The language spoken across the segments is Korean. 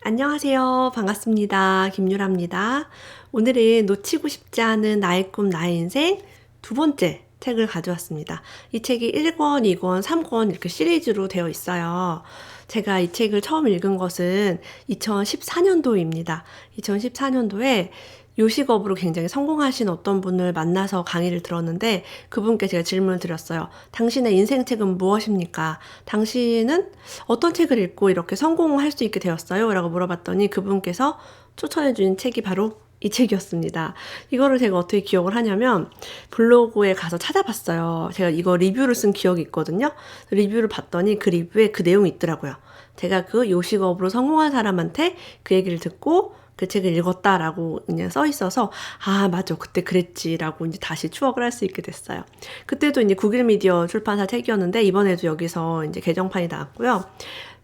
안녕하세요. 반갑습니다. 김유라입니다. 오늘은 놓치고 싶지 않은 나의 꿈, 나의 인생 두 번째 책을 가져왔습니다. 이 책이 1권, 2권, 3권 이렇게 시리즈로 되어 있어요. 제가 이 책을 처음 읽은 것은 2014년도입니다. 2014년도에 요식업으로 굉장히 성공하신 어떤 분을 만나서 강의를 들었는데 그분께 제가 질문을 드렸어요. 당신의 인생책은 무엇입니까? 당신은 어떤 책을 읽고 이렇게 성공할 수 있게 되었어요? 라고 물어봤더니 그분께서 추천해 주신 책이 바로 이 책이었습니다. 이거를 제가 어떻게 기억을 하냐면 블로그에 가서 찾아봤어요. 제가 이거 리뷰를 쓴 기억이 있거든요. 리뷰를 봤더니 그 리뷰에 그 내용이 있더라고요. 제가 그 요식업으로 성공한 사람한테 그 얘기를 듣고 그 책을 읽었다라고 그냥 써 있어서 아 맞아 그때 그랬지라고 이제 다시 추억을 할 수 있게 됐어요. 그때도 이제 국일미디어 출판사 책이었는데 이번에도 여기서 이제 개정판이 나왔고요.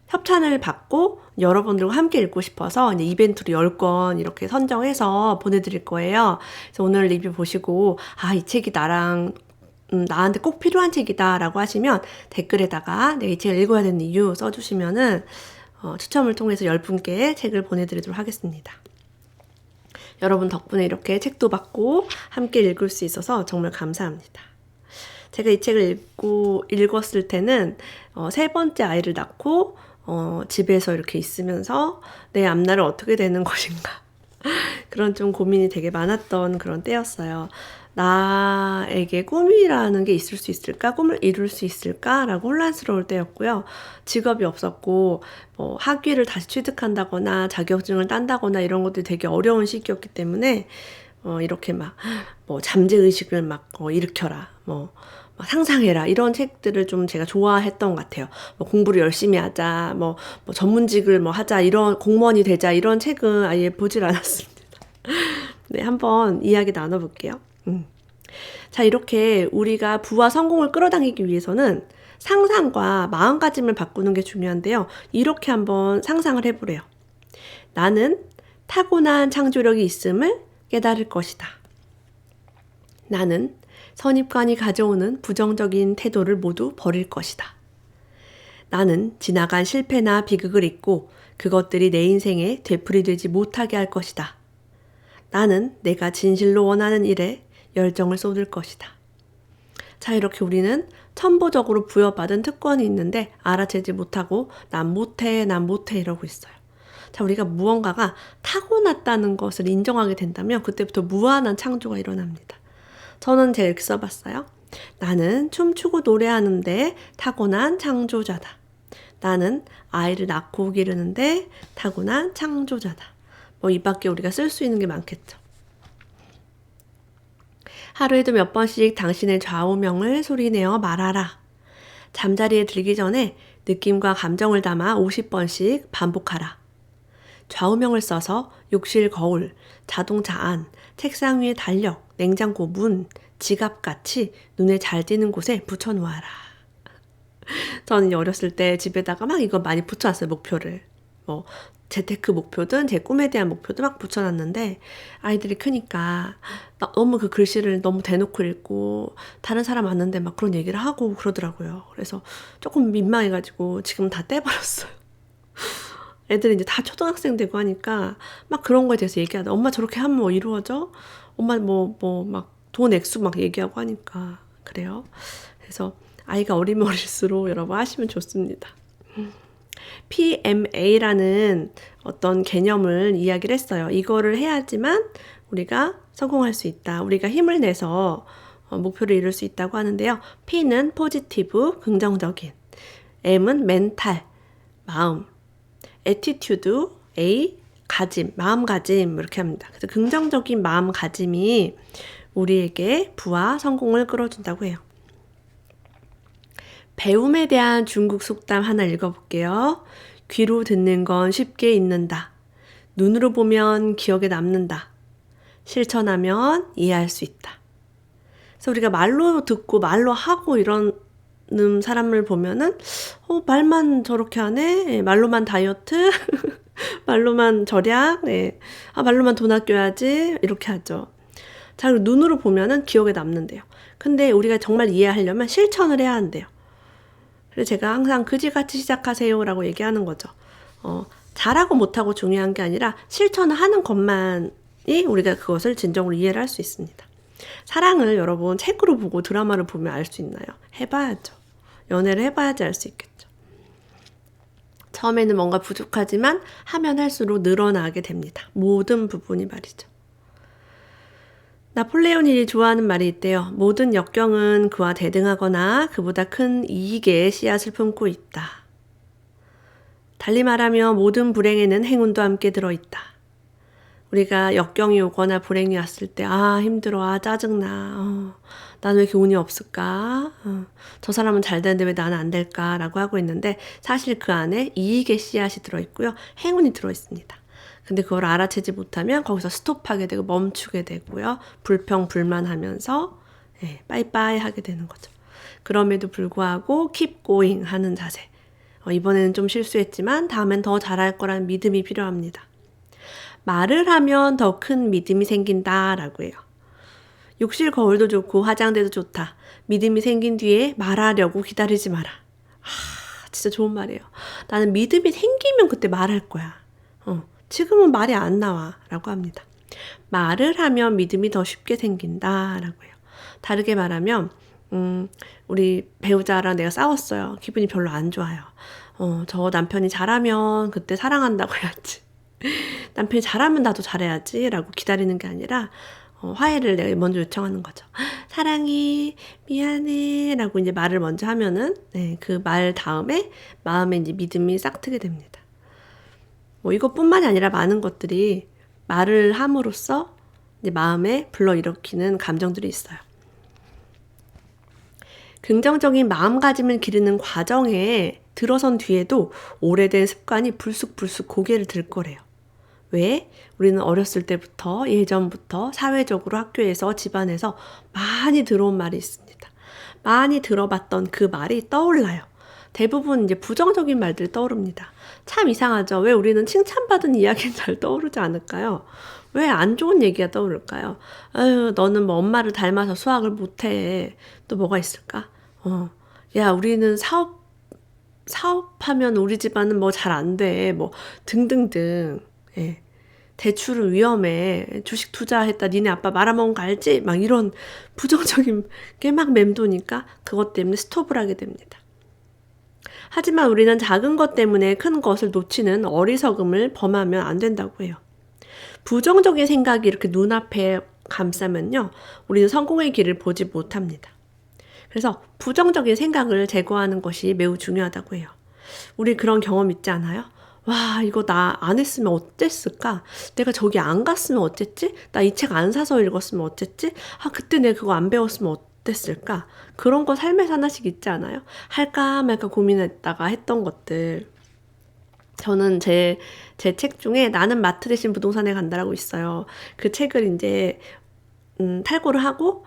협찬을 받고 여러분들과 함께 읽고 싶어서 이제 이벤트로 10권 이렇게 선정해서 보내드릴 거예요. 그래서 오늘 리뷰 보시고 아 이 책이 나한테 꼭 필요한 책이다 라고 하시면 댓글에다가 내가 이 책을 읽어야 되는 이유 써주시면은 추첨을 통해서 10분께 책을 보내드리도록 하겠습니다. 여러분 덕분에 이렇게 책도 받고 함께 읽을 수 있어서 정말 감사합니다. 제가 이 책을 읽었을 때는 세 번째 아이를 낳고 집에서 이렇게 있으면서 내 앞날은 어떻게 되는 것인가 그런 좀 고민이 되게 많았던 그런 때였어요. 나에게 꿈이라는 게 있을 수 있을까? 꿈을 이룰 수 있을까? 라고 혼란스러울 때였고요. 직업이 없었고 학위를 다시 취득한다거나 자격증을 딴다거나 이런 것들이 되게 어려운 시기였기 때문에 이렇게 잠재의식을 일으켜라 막 상상해라 이런 책들을 좀 제가 좋아했던 것 같아요. 공부를 열심히 하자 전문직을 하자 이런 공무원이 되자 이런 책은 아예 보질 않았습니다. 네, 한번 이야기 나눠볼게요. 자, 이렇게 우리가 부와 성공을 끌어당기기 위해서는 상상과 마음가짐을 바꾸는 게 중요한데요. 이렇게 한번 상상을 해보래요. 나는 타고난 창조력이 있음을 깨달을 것이다. 나는 선입관이 가져오는 부정적인 태도를 모두 버릴 것이다. 나는 지나간 실패나 비극을 잊고 그것들이 내 인생에 되풀이되지 못하게 할 것이다. 나는 내가 진실로 원하는 일에 열정을 쏟을 것이다. 자, 이렇게 우리는 천부적으로 부여받은 특권이 있는데 알아채지 못하고 난 못해 이러고 있어요. 자, 우리가 무언가가 타고났다는 것을 인정하게 된다면 그때부터 무한한 창조가 일어납니다. 저는 제가 이렇게 써봤어요. 나는 춤추고 노래하는데 타고난 창조자다. 나는 아이를 낳고 기르는데 타고난 창조자다. 이 밖에 우리가 쓸 수 있는 게 많겠죠. 하루에도 몇 번씩 당신의 좌우명을 소리내어 말하라. 잠자리에 들기 전에 느낌과 감정을 담아 50번씩 반복하라. 좌우명을 써서 욕실 거울, 자동차 안, 책상 위의 달력, 냉장고 문, 지갑같이 눈에 잘 띄는 곳에 붙여놓아라. 저는 어렸을 때 집에다가 막 이거 많이 붙여놨어요. 목표를. 재테크 목표든 제 꿈에 대한 목표도 막 붙여놨는데 아이들이 크니까 너무 그 글씨를 너무 대놓고 읽고 다른 사람 왔는데 막 그런 얘기를 하고 그러더라고요. 그래서 조금 민망해가지고 지금 다 떼버렸어요. 애들이 이제 다 초등학생 되고 하니까 막 그런 거에 대해서 얘기하다. 엄마 저렇게 하면 이루어져? 엄마 막 돈 액수 막 얘기하고 하니까 그래요. 그래서 아이가 어리면 어릴수록 여러분 하시면 좋습니다. PMA라는 어떤 개념을 이야기를 했어요. 이거를 해야지만 우리가 성공할 수 있다. 우리가 힘을 내서 목표를 이룰 수 있다고 하는데요. P는 포지티브, 긍정적인, M은 멘탈, 마음, 애티튜드, A, 가짐, 마음가짐 이렇게 합니다. 그래서 긍정적인 마음가짐이 우리에게 부와 성공을 끌어준다고 해요. 배움에 대한 중국 속담 하나 읽어볼게요. 귀로 듣는 건 쉽게 잊는다. 눈으로 보면 기억에 남는다. 실천하면 이해할 수 있다. 그래서 우리가 말로 듣고 말로 하고 이러는 사람을 보면은 말만 저렇게 하네. 말로만 다이어트. 말로만 절약. 네. 말로만 돈 아껴야지. 이렇게 하죠. 자, 그리고 눈으로 보면은 기억에 남는데요. 근데 우리가 정말 이해하려면 실천을 해야 한대요. 그래서 제가 항상 그지같이 시작하세요라고 얘기하는 거죠. 잘하고 못하고 중요한 게 아니라 실천을 하는 것만이 우리가 그것을 진정으로 이해를 할 수 있습니다. 사랑을 여러분 책으로 보고 드라마를 보면 알 수 있나요? 해봐야죠. 연애를 해봐야지 알 수 있겠죠. 처음에는 뭔가 부족하지만 하면 할수록 늘어나게 됩니다. 모든 부분이 말이죠. 나폴레옹 힐이 좋아하는 말이 있대요. 모든 역경은 그와 대등하거나 그보다 큰 이익의 씨앗을 품고 있다. 달리 말하면 모든 불행에는 행운도 함께 들어있다. 우리가 역경이 오거나 불행이 왔을 때 힘들어, 짜증나, 나는 왜 이렇게 운이 없을까, 저 사람은 잘 되는데 왜 나는 안 될까 라고 하고 있는데 사실 그 안에 이익의 씨앗이 들어있고요. 행운이 들어있습니다. 근데 그걸 알아채지 못하면 거기서 스톱하게 되고 멈추게 되고요. 불평불만하면서 빠이빠이 하게 되는 거죠. 그럼에도 불구하고 keep going 하는 자세. 이번에는 좀 실수했지만 다음엔 더 잘할 거라는 믿음이 필요합니다. 말을 하면 더 큰 믿음이 생긴다라고 해요. 욕실 거울도 좋고 화장대도 좋다. 믿음이 생긴 뒤에 말하려고 기다리지 마라. 진짜 좋은 말이에요. 나는 믿음이 생기면 그때 말할 거야. 지금은 말이 안 나와 라고 합니다. 말을 하면 믿음이 더 쉽게 생긴다라고 해요. 다르게 말하면 우리 배우자랑 내가 싸웠어요. 기분이 별로 안 좋아요. 저 남편이 잘하면 그때 사랑한다고 해야지. 남편이 잘하면 나도 잘해야지 라고 기다리는 게 아니라 화해를 내가 먼저 요청하는 거죠. 사랑해, 미안해 라고 이제 말을 먼저 하면은 그 말 다음에 마음에 이제 믿음이 싹 트게 됩니다. 이것뿐만이 아니라 많은 것들이 말을 함으로써 이제 마음에 불러일으키는 감정들이 있어요. 긍정적인 마음가짐을 기르는 과정에 들어선 뒤에도 오래된 습관이 불쑥불쑥 고개를 들 거래요. 왜? 우리는 어렸을 때부터 예전부터 사회적으로 학교에서 집안에서 많이 들어온 말이 있습니다. 많이 들어봤던 그 말이 떠올라요. 대부분 이제 부정적인 말들이 떠오릅니다. 참 이상하죠. 왜 우리는 칭찬받은 이야기는 잘 떠오르지 않을까요? 왜 안 좋은 얘기가 떠오를까요? 너는 뭐 엄마를 닮아서 수학을 못해. 또 뭐가 있을까? 야, 우리는 사업하면 우리 집안은 뭐 잘 안 돼. 뭐 등등등. 대출은 위험해. 주식 투자했다. 니네 아빠 말아먹은 거 알지? 막 이런 부정적인 게 막 맴도니까 그것 때문에 스톱을 하게 됩니다. 하지만 우리는 작은 것 때문에 큰 것을 놓치는 어리석음을 범하면 안 된다고 해요. 부정적인 생각이 이렇게 눈앞에 감싸면요. 우리는 성공의 길을 보지 못합니다. 그래서 부정적인 생각을 제거하는 것이 매우 중요하다고 해요. 우리 그런 경험 있지 않아요? 와, 이거 나 안 했으면 어땠을까? 내가 저기 안 갔으면 어땠지? 나 이 책 안 사서 읽었으면 어땠지? 그때 내가 그거 안 배웠으면 어땠을까? 그런 거 삶에서 하나씩 있지 않아요? 할까 말까 고민했다가 했던 것들. 저는 제 책 중에 나는 마트 대신 부동산에 간다라고 있어요. 그 책을 이제 탈고를 하고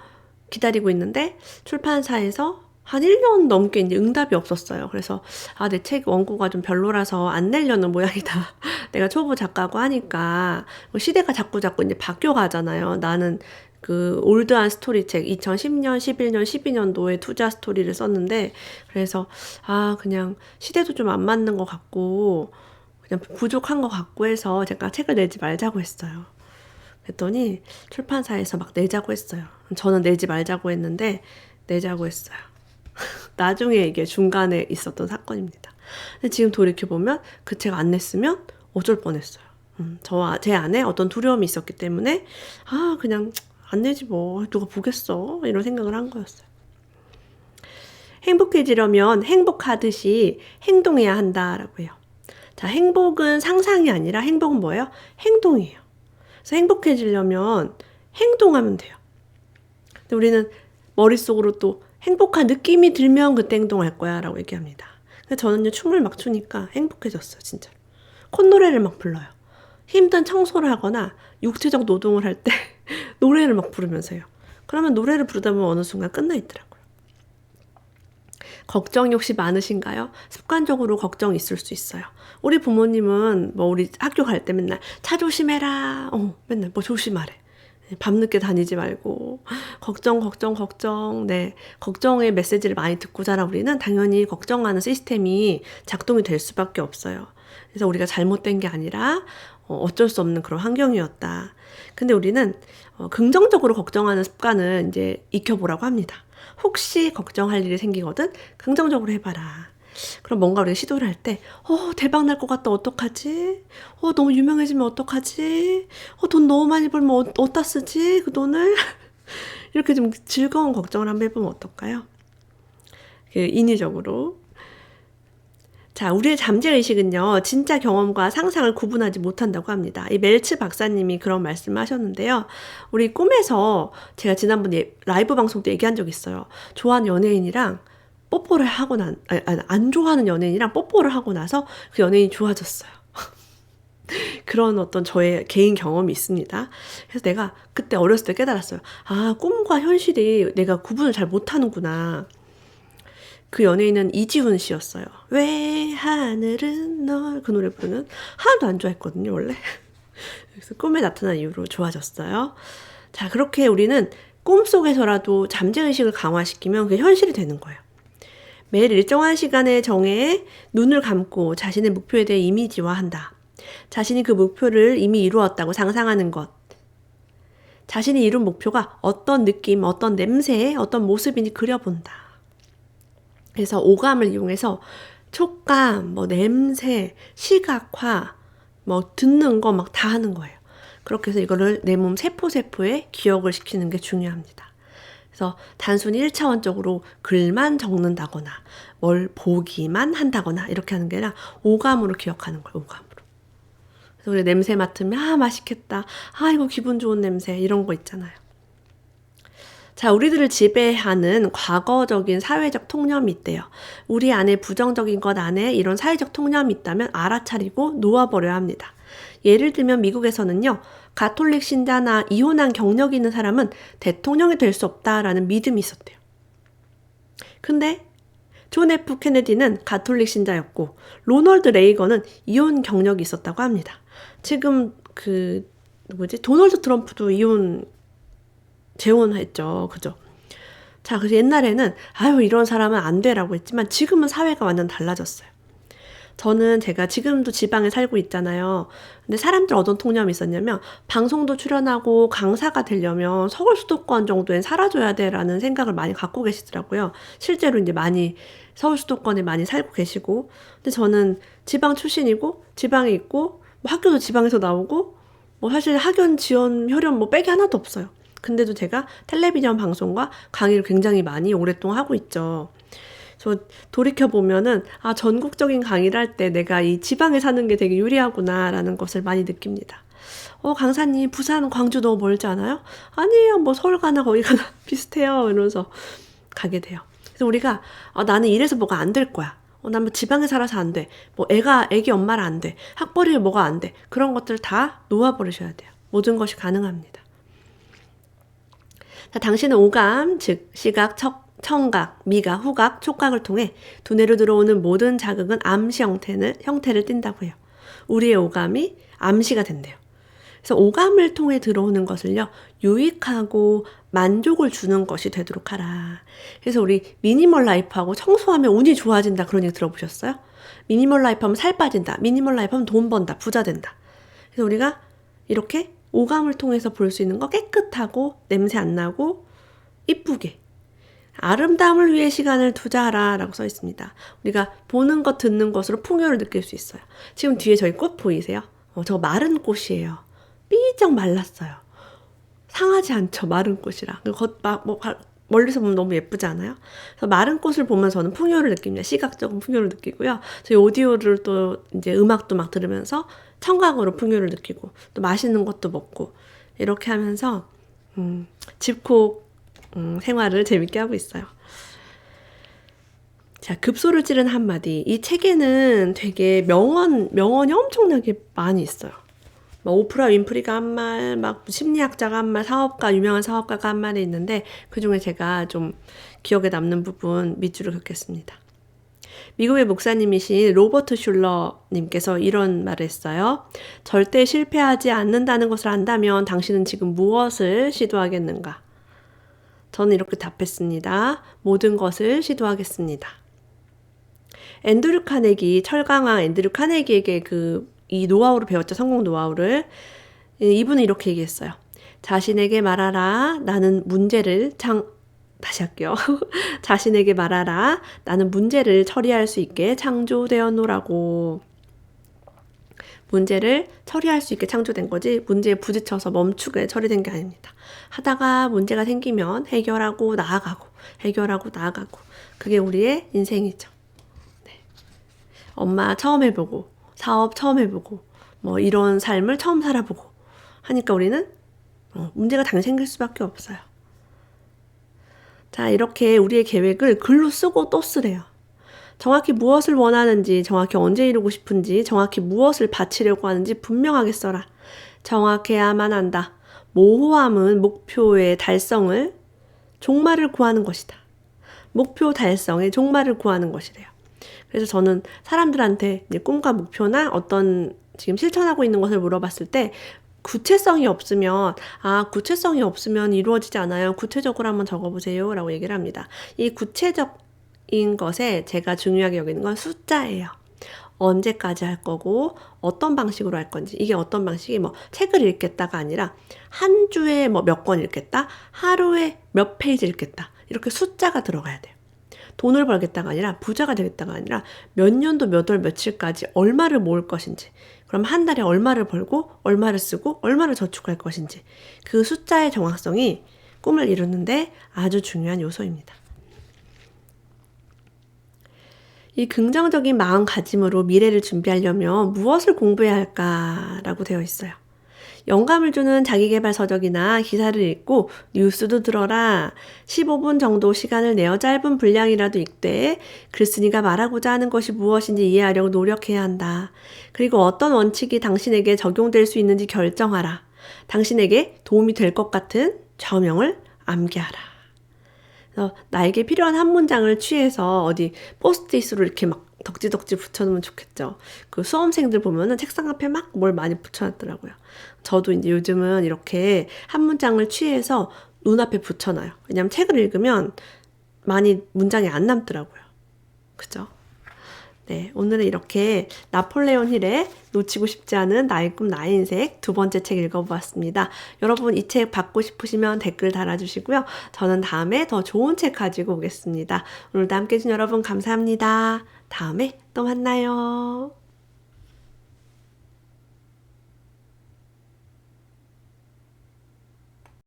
기다리고 있는데 출판사에서 한 1년 넘게 이제 응답이 없었어요. 그래서 내 책 원고가 좀 별로라서 안 내려는 모양이다. 내가 초보 작가고 하니까 시대가 자꾸 이제 바뀌어가잖아요. 나는 그 올드한 스토리책 2010년, 11년, 12년도에 투자 스토리를 썼는데 그래서 그냥 시대도 좀 안 맞는 것 같고 그냥 부족한 것 같고 해서 제가 책을 내지 말자고 했어요. 그랬더니 출판사에서 막 내자고 했어요. 저는 내지 말자고 했는데 내자고 했어요. 나중에 이게 중간에 있었던 사건입니다. 근데 지금 돌이켜보면 그 책 안 냈으면 어쩔 뻔했어요. 제 안에 어떤 두려움이 있었기 때문에 그냥 안 내지 뭐 누가 보겠어 이런 생각을 한 거였어요. 행복해지려면 행복하듯이 행동해야 한다라고 해요. 자, 행복은 상상이 아니라 행복은 뭐예요? 행동이에요. 그래서 행복해지려면 행동하면 돼요. 근데 우리는 머릿속으로 또 행복한 느낌이 들면 그때 행동할 거야 라고 얘기합니다. 근데 저는요 춤을 막 추니까 행복해졌어요. 진짜 콧노래를 막 불러요. 힘든 청소를 하거나 육체적 노동을 할 때 노래를 막 부르면서요. 그러면 노래를 부르다 보면 어느 순간 끝나 있더라고요. 걱정이 혹시 많으신가요? 습관적으로 걱정이 있을 수 있어요. 우리 부모님은 뭐 우리 학교 갈 때 맨날 차 조심해라. 맨날 뭐 조심하래. 밤늦게 다니지 말고 걱정. 네, 걱정의 메시지를 많이 듣고 자라 우리는 당연히 걱정하는 시스템이 작동이 될 수밖에 없어요. 그래서 우리가 잘못된 게 아니라 어쩔 수 없는 그런 환경이었다. 근데 우리는 긍정적으로 걱정하는 습관을 이제 익혀보라고 합니다. 혹시 걱정할 일이 생기거든 긍정적으로 해봐라. 그럼 뭔가 우리가 시도를 할 때 대박 날 것 같다 어떡하지? 너무 유명해지면 어떡하지? 돈 너무 많이 벌면 어디다 쓰지 그 돈을? 이렇게 좀 즐거운 걱정을 한번 해보면 어떨까요? 인위적으로. 자, 우리의 잠재의식은요, 진짜 경험과 상상을 구분하지 못한다고 합니다. 이 멜츠 박사님이 그런 말씀을 하셨는데요. 우리 꿈에서 제가 지난번 라이브 방송 때 얘기한 적 있어요. 좋아하는 연예인이랑 뽀뽀를 하고 안 좋아하는 연예인이랑 뽀뽀를 하고 나서 그 연예인이 좋아졌어요. 그런 어떤 저의 개인 경험이 있습니다. 그래서 내가 그때 어렸을 때 깨달았어요. 아, 꿈과 현실이 내가 구분을 잘 못하는구나. 그 연예인은 이지훈 씨였어요. 왜 하늘은 널, 그 노래 부르는 하나도 안 좋아했거든요, 원래. 그래서 꿈에 나타난 이후로 좋아졌어요. 자, 그렇게 우리는 꿈속에서라도 잠재의식을 강화시키면 그게 현실이 되는 거예요. 매일 일정한 시간에 정해 눈을 감고 자신의 목표에 대해 이미지화한다. 자신이 그 목표를 이미 이루었다고 상상하는 것. 자신이 이룬 목표가 어떤 느낌, 어떤 냄새, 어떤 모습인지 그려본다. 그래서 오감을 이용해서 촉감, 냄새, 시각화, 듣는 거 막 다 하는 거예요. 그렇게 해서 이거를 내 몸 세포에 기억을 시키는 게 중요합니다. 그래서 단순히 1차원적으로 글만 적는다거나 뭘 보기만 한다거나 이렇게 하는 게 아니라 오감으로 기억하는 거예요. 오감으로. 그래서 우리 냄새 맡으면 맛있겠다. 이거 기분 좋은 냄새 이런 거 있잖아요. 자, 우리들을 지배하는 과거적인 사회적 통념이 있대요. 우리 안에 부정적인 것 안에 이런 사회적 통념이 있다면 알아차리고 놓아버려야 합니다. 예를 들면 미국에서는요. 가톨릭 신자나 이혼한 경력이 있는 사람은 대통령이 될 수 없다라는 믿음이 있었대요. 근데 존 F 케네디는 가톨릭 신자였고 로널드 레이건은 이혼 경력이 있었다고 합니다. 지금 도널드 트럼프도 재혼했죠. 그죠? 자, 그래서 옛날에는 이런 사람은 안 돼라고 했지만 지금은 사회가 완전 달라졌어요. 제가 지금도 지방에 살고 있잖아요. 근데 사람들 어떤 통념이 있었냐면 방송도 출연하고 강사가 되려면 서울 수도권 정도엔 살아줘야 돼라는 생각을 많이 갖고 계시더라고요. 실제로 이제 많이 서울 수도권에 많이 살고 계시고, 근데 저는 지방 출신이고 지방에 있고 학교도 지방에서 나오고 사실 학연 지원 혈연 빼기 하나도 없어요. 근데도 제가 텔레비전 방송과 강의를 굉장히 많이 오랫동안 하고 있죠. 저 돌이켜보면은 전국적인 강의를 할 때 내가 이 지방에 사는 게 되게 유리하구나 라는 것을 많이 느낍니다. 강사님 부산 광주 너무 멀지 않아요? 아니에요, 서울 가나 거기 가나 비슷해요 이러면서 가게 돼요. 그래서 우리가 나는 이래서 뭐가 안 될 거야, 난 지방에 살아서 안 돼, 애기 엄마라 안 돼, 학벌이 뭐가 안 돼, 그런 것들 다 놓아버리셔야 돼요. 모든 것이 가능합니다. 자, 당신은 오감, 즉 시각, 청각, 미각, 후각, 촉각을 통해 두뇌로 들어오는 모든 자극은 암시 형태를 띈다고 해요. 우리의 오감이 암시가 된대요. 그래서 오감을 통해 들어오는 것을요, 유익하고 만족을 주는 것이 되도록 하라. 그래서 우리 미니멀 라이프하고 청소하면 운이 좋아진다 그런 얘기 들어보셨어요? 미니멀 라이프하면 살 빠진다, 미니멀 라이프하면 돈 번다, 부자 된다. 그래서 우리가 이렇게 오감을 통해서 볼 수 있는 거 깨끗하고 냄새 안 나고 이쁘게 아름다움을 위해 시간을 투자하라 라고 써 있습니다. 우리가 보는 것 듣는 것으로 풍요를 느낄 수 있어요. 지금 뒤에 저희 꽃 보이세요? 저거 마른 꽃이에요. 삐쩍 말랐어요. 상하지 않죠, 마른 꽃이라. 멀리서 보면 너무 예쁘지 않아요? 그래서 마른 꽃을 보면 저는 풍요를 느낍니다. 시각적인 풍요를 느끼고요. 저희 오디오를 또 이제 음악도 막 들으면서 청각으로 풍요를 느끼고 또 맛있는 것도 먹고 이렇게 하면서 집콕 생활을 재밌게 하고 있어요. 자, 급소를 찌른 한마디. 이 책에는 되게 명언이 엄청나게 많이 있어요. 오프라 윈프리가 한 말, 심리학자가 한 말, 유명한 사업가가 한 말이 있는데 그중에 제가 좀 기억에 남는 부분 밑줄을 긋겠습니다. 미국의 목사님이신 로버트 슐러님께서 이런 말을 했어요. 절대 실패하지 않는다는 것을 안다면 당신은 지금 무엇을 시도하겠는가? 저는 이렇게 답했습니다. 모든 것을 시도하겠습니다. 앤드류 카네기, 철강왕 앤드류 카네기에게 이 노하우를 배웠죠. 성공 노하우를. 이분은 이렇게 얘기했어요. 자신에게 말하라. 나는 문제를 다시 할게요. 자신에게 말하라. 나는 문제를 처리할 수 있게 창조되었노라고. 문제를 처리할 수 있게 창조된 거지 문제에 부딪혀서 멈추게 처리된 게 아닙니다. 하다가 문제가 생기면 해결하고 나아가고 해결하고 나아가고 그게 우리의 인생이죠. 네. 엄마 처음 해보고 사업 처음 해보고 뭐 이런 삶을 처음 살아보고 하니까 우리는 문제가 당연히 생길 수밖에 없어요. 자, 이렇게 우리의 계획을 글로 쓰고 또 쓰래요. 정확히 무엇을 원하는지, 정확히 언제 이루고 싶은지, 정확히 무엇을 바치려고 하는지 분명하게 써라. 정확해야만 한다. 모호함은 목표의 달성을 종말을 구하는 것이다. 목표 달성의 종말을 구하는 것이래요. 그래서 저는 사람들한테 꿈과 목표나 어떤 지금 실천하고 있는 것을 물어봤을 때 구체성이 없으면 이루어지지 않아요. 구체적으로 한번 적어보세요. 라고 얘기를 합니다. 이 구체적인 것에 제가 중요하게 여기는 건 숫자예요. 언제까지 할 거고 어떤 방식으로 할 건지 이게 어떤 방식이 뭐 책을 읽겠다가 아니라 한 주에 뭐 몇 권 읽겠다 하루에 몇 페이지 읽겠다 이렇게 숫자가 들어가야 돼요. 돈을 벌겠다가 아니라 부자가 되겠다가 아니라 몇 년도 몇 월 며칠까지 얼마를 모을 것인지 그럼 한 달에 얼마를 벌고 얼마를 쓰고 얼마를 저축할 것인지 그 숫자의 정확성이 꿈을 이루는데 아주 중요한 요소입니다. 이 긍정적인 마음가짐으로 미래를 준비하려면 무엇을 공부해야 할까라고 되어 있어요. 영감을 주는 자기계발 서적이나 기사를 읽고 뉴스도 들어라. 15분 정도 시간을 내어 짧은 분량이라도 읽되 글쓴이가 말하고자 하는 것이 무엇인지 이해하려고 노력해야 한다. 그리고 어떤 원칙이 당신에게 적용될 수 있는지 결정하라. 당신에게 도움이 될 것 같은 저명을 암기하라. 나에게 필요한 한 문장을 취해서 어디 포스트잇으로 이렇게 막 덕지덕지 붙여놓으면 좋겠죠. 그 수험생들 보면은 책상 앞에 막 뭘 많이 붙여놨더라고요. 저도 이제 요즘은 이렇게 한 문장을 취해서 눈앞에 붙여놔요. 왜냐면 책을 읽으면 많이 문장이 안 남더라고요. 그죠? 네, 오늘은 이렇게 나폴레온 힐의 놓치고 싶지 않은 나의 꿈 나의 인생 두 번째 책 읽어보았습니다. 여러분 이 책 받고 싶으시면 댓글 달아주시고요. 저는 다음에 더 좋은 책 가지고 오겠습니다. 오늘도 함께해 주신 여러분 감사합니다. 다음에 또 만나요.